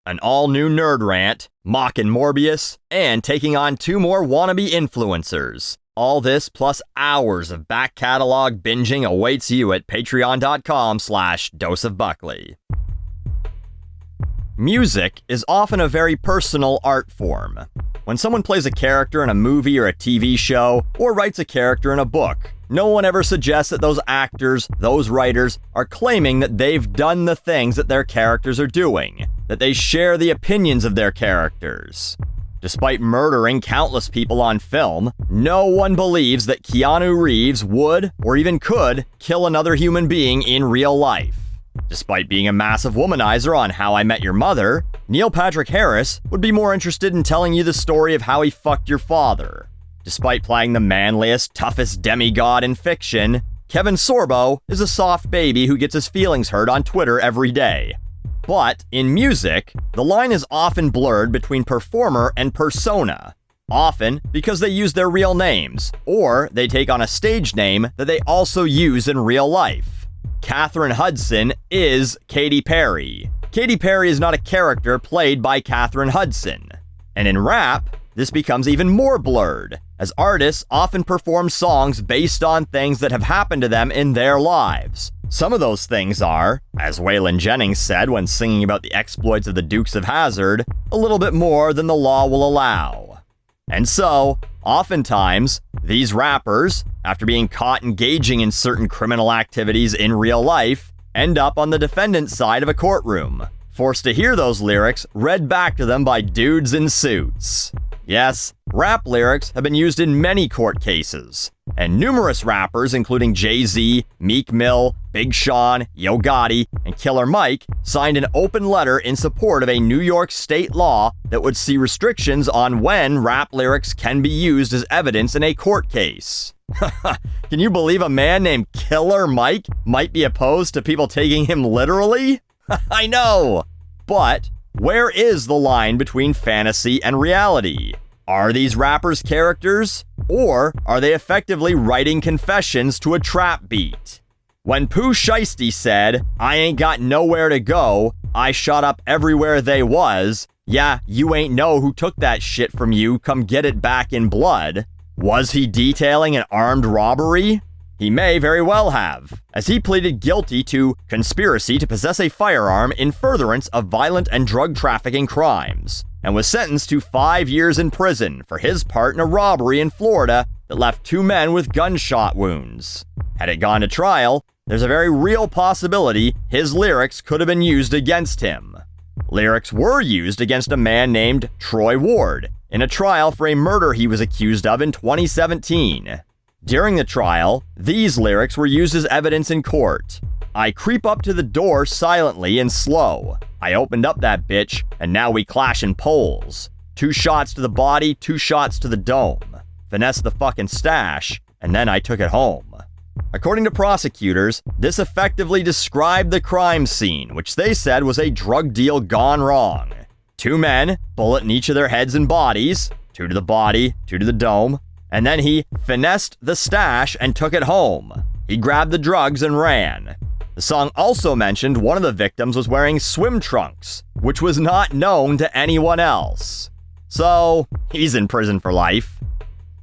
an all-new nerd rant, mocking Morbius, and taking on 2 more wannabe influencers. All this plus hours of back catalog binging awaits you at patreon.com/doseofbuckley. Music is often a very personal art form. When someone plays a character in a movie or a TV show, or writes a character in a book, no one ever suggests that those actors, those writers, are claiming that they've done the things that their characters are doing, that they share the opinions of their characters. Despite murdering countless people on film, no one believes that Keanu Reeves would, or even could, kill another human being in real life. Despite being a massive womanizer on How I Met Your Mother, Neil Patrick Harris would be more interested in telling you the story of how he fucked your father. Despite playing the manliest, toughest demigod in fiction, Kevin Sorbo is a soft baby who gets his feelings hurt on Twitter every day. But in music, the line is often blurred between performer and persona. Often because they use their real names, or they take on a stage name that they also use in real life. Katherine Hudson is Katy Perry. Katy Perry is not a character played by Katherine Hudson. And in rap, this becomes even more blurred, as artists often perform songs based on things that have happened to them in their lives. Some of those things are, as Waylon Jennings said when singing about the exploits of the Dukes of Hazzard, a little bit more than the law will allow. And so, oftentimes, these rappers, after being caught engaging in certain criminal activities in real life, end up on the defendant's side of a courtroom, forced to hear those lyrics read back to them by dudes in suits. Yes, rap lyrics have been used in many court cases, and numerous rappers including Jay-Z, Meek Mill, Big Sean, Yo Gotti, and Killer Mike signed an open letter in support of a New York state law that would see restrictions on when rap lyrics can be used as evidence in a court case. Can you believe a man named Killer Mike might be opposed to people taking him literally? I know! But where is the line between fantasy and reality? Are these rappers characters? Or are they effectively writing confessions to a trap beat? When Pooh Shiesty said, "I ain't got nowhere to go, I shot up everywhere they was, yeah, you ain't know who took that shit from you, come get it back in blood," was he detailing an armed robbery? He may very well have, as he pleaded guilty to conspiracy to possess a firearm in furtherance of violent and drug trafficking crimes, and was sentenced to 5 years in prison for his part in a robbery in Florida that left 2 men with gunshot wounds. Had it gone to trial, there's a very real possibility his lyrics could have been used against him. Lyrics were used against a man named Troy Ward in a trial for a murder he was accused of in 2017. During the trial, these lyrics were used as evidence in court. "I creep up to the door silently and slow. I opened up that bitch, and now we clashin' poles. 2 shots to the body, 2 shots to the dome. Finesse the fucking stash, and then I took it home." According to prosecutors, this effectively described the crime scene, which they said was a drug deal gone wrong. 2 men, bullet in each of their heads and bodies, 2 to the body, 2 to the dome, and then he finessed the stash and took it home. He grabbed the drugs and ran. The song also mentioned one of the victims was wearing swim trunks, which was not known to anyone else. So, he's in prison for life.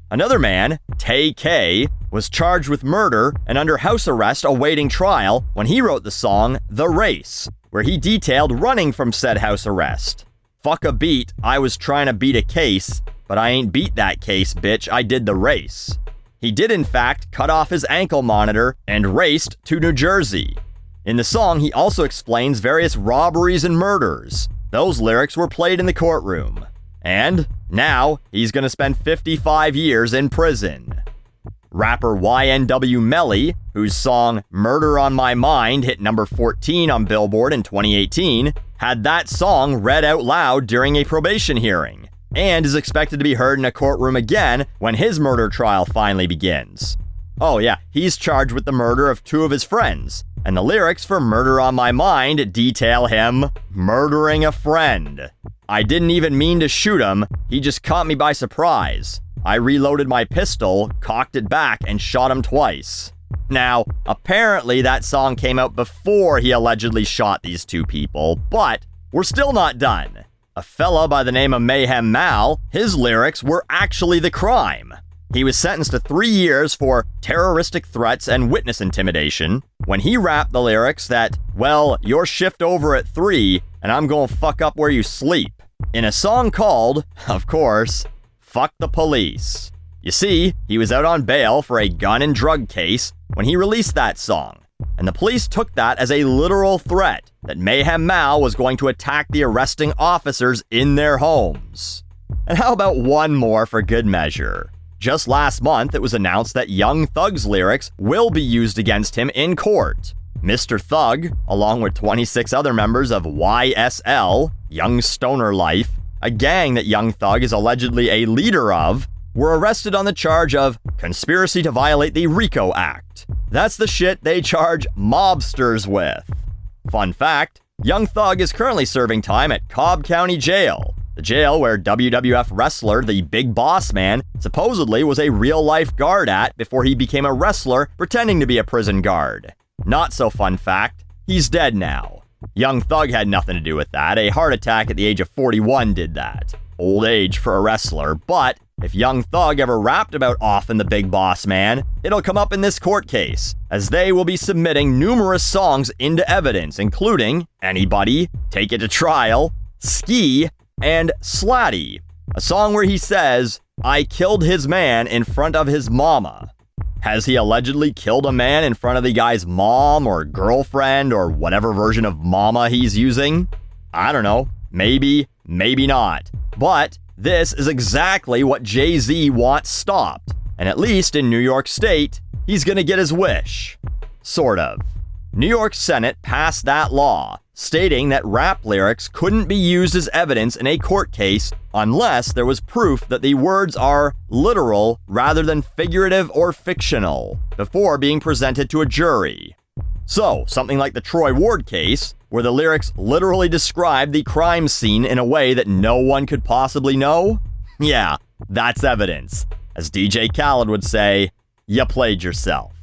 Another man, Tay K, was charged with murder and under house arrest awaiting trial when he wrote the song The Race, where he detailed running from said house arrest. "Fuck a beat, I was trying to beat a case, but I ain't beat that case, bitch, I did the race." He did in fact cut off his ankle monitor and raced to New Jersey. In the song, he also explains various robberies and murders. Those lyrics were played in the courtroom. And now, he's gonna spend 55 years in prison. Rapper YNW Melly, whose song Murder on My Mind hit number 14 on Billboard in 2018, had that song read out loud during a probation hearing, and is expected to be heard in a courtroom again when his murder trial finally begins. Oh yeah, he's charged with the murder of 2 of his friends, and the lyrics for Murder on My Mind detail him murdering a friend. "I didn't even mean to shoot him, he just caught me by surprise. I reloaded my pistol, cocked it back, and shot him twice." Now, apparently that song came out before he allegedly shot these 2 people, but We're still not done. A fella by the name of Mayhem Mal, his lyrics were actually the crime. He was sentenced to 3 years for terroristic threats and witness intimidation when he rapped the lyrics that, well, your shift over at 3 and I'm gonna fuck up where you sleep, in a song called, of course, Fuck the Police. You see, he was out on bail for a gun and drug case when he released that song, and the police took that as a literal threat that Mayhem Mal was going to attack the arresting officers in their homes. And how about one more for good measure? Just last month, it was announced that Young Thug's lyrics will be used against him in court. Mr. Thug, along with 26 other members of YSL, Young Stoner Life, a gang that Young Thug is allegedly a leader of, were arrested on the charge of conspiracy to violate the RICO Act. That's the shit they charge mobsters with. Fun fact, Young Thug is currently serving time at Cobb County Jail, the jail where WWF wrestler the Big Boss Man supposedly was a real-life guard at before he became a wrestler pretending to be a prison guard. Not so fun fact, he's dead now. Young Thug had nothing to do with that. A heart attack at the age of 41 did that. Old age for a wrestler, but if Young Thug ever rapped about Often the Big Boss Man, it'll come up in this court case, as they will be submitting numerous songs into evidence, including Anybody, Take It to Trial, Ski, and Slatty, a song where he says, I killed his man in front of his mama. Has he allegedly killed a man in front of the guy's mom or girlfriend or whatever version of mama he's using? I don't know. Maybe, maybe not. But this is exactly what Jay-Z wants stopped. And at least in New York State, he's gonna get his wish. Sort of. New York Senate passed that law, stating that rap lyrics couldn't be used as evidence in a court case unless there was proof that the words are literal rather than figurative or fictional, before being presented to a jury. So, something like the Troy Ward case, where the lyrics literally describe the crime scene in a way that no one could possibly know? Yeah, that's evidence. As DJ Khaled would say, you played yourself.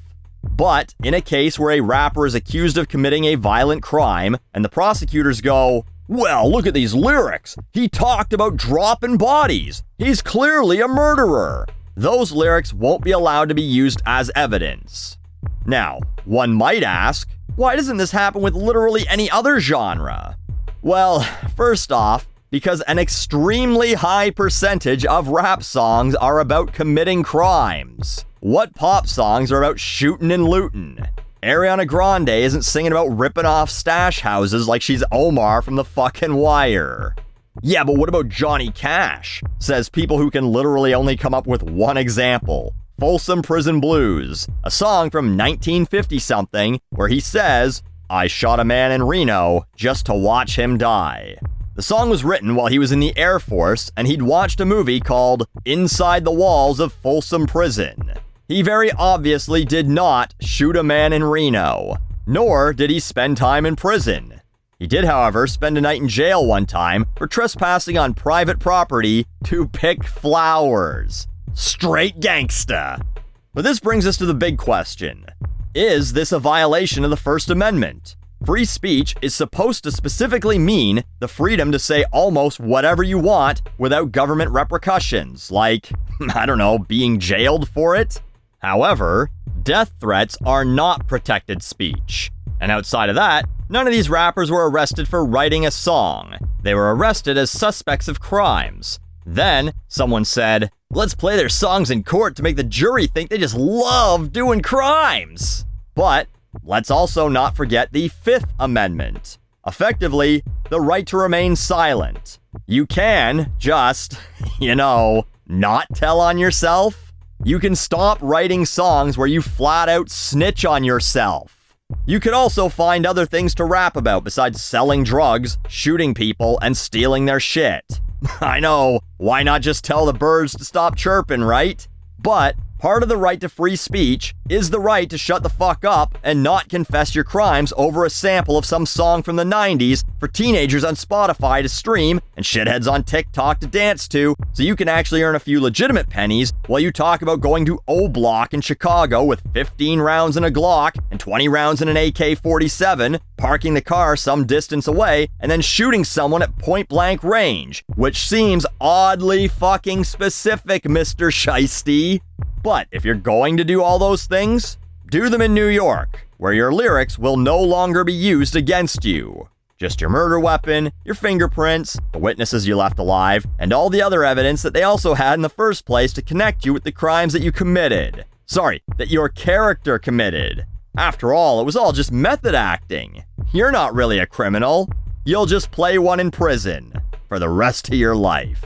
But in a case where a rapper is accused of committing a violent crime, and the prosecutors go, well, look at these lyrics. He talked about dropping bodies. He's clearly a murderer. Those lyrics won't be allowed to be used as evidence. Now, one might ask, why doesn't this happen with literally any other genre? Well, first off, because an extremely high percentage of rap songs are about committing crimes. What pop songs are about shooting and looting? Ariana Grande isn't singing about ripping off stash houses like she's Omar from The Fucking Wire. Yeah, but what about Johnny Cash? Says people who can literally only come up with one example. Folsom Prison Blues, a song from 1950-something where he says, I shot a man in Reno just to watch him die. The song was written while he was in the Air Force and he'd watched a movie called Inside the Walls of Folsom Prison. He very obviously did not shoot a man in Reno, nor did he spend time in prison. He did, however, spend a night in jail one time for trespassing on private property to pick flowers. Straight gangsta. But this brings us to the big question. Is this a violation of the First Amendment? Free speech is supposed to specifically mean the freedom to say almost whatever you want without government repercussions, like, I don't know, being jailed for it? However, death threats are not protected speech. And outside of that, none of these rappers were arrested for writing a song. They were arrested as suspects of crimes. Then, someone said, let's play their songs in court to make the jury think they just love doing crimes. But let's also not forget the Fifth Amendment. Effectively, the right to remain silent. You can just, not tell on yourself. You can stop writing songs where you flat out snitch on yourself. You could also find other things to rap about besides selling drugs, shooting people, and stealing their shit. I know, why not just tell the birds to stop chirping, right? But Part of the right to free speech is the right to shut the fuck up and not confess your crimes over a sample of some song from the 90s for teenagers on Spotify to stream and shitheads on TikTok to dance to, so you can actually earn a few legitimate pennies while you talk about going to O-Block in Chicago with 15 rounds in a Glock and 20 rounds in an AK-47, parking the car some distance away, and then shooting someone at point-blank range, which seems oddly fucking specific, Mr. Shiesty. But if you're going to do all those things, do them in New York, where your lyrics will no longer be used against you. Just your murder weapon, your fingerprints, the witnesses you left alive, and all the other evidence that they also had in the first place to connect you with the crimes that you committed. Sorry, that your character committed. After all, it was all just method acting. You're not really a criminal. You'll just play one in prison for the rest of your life.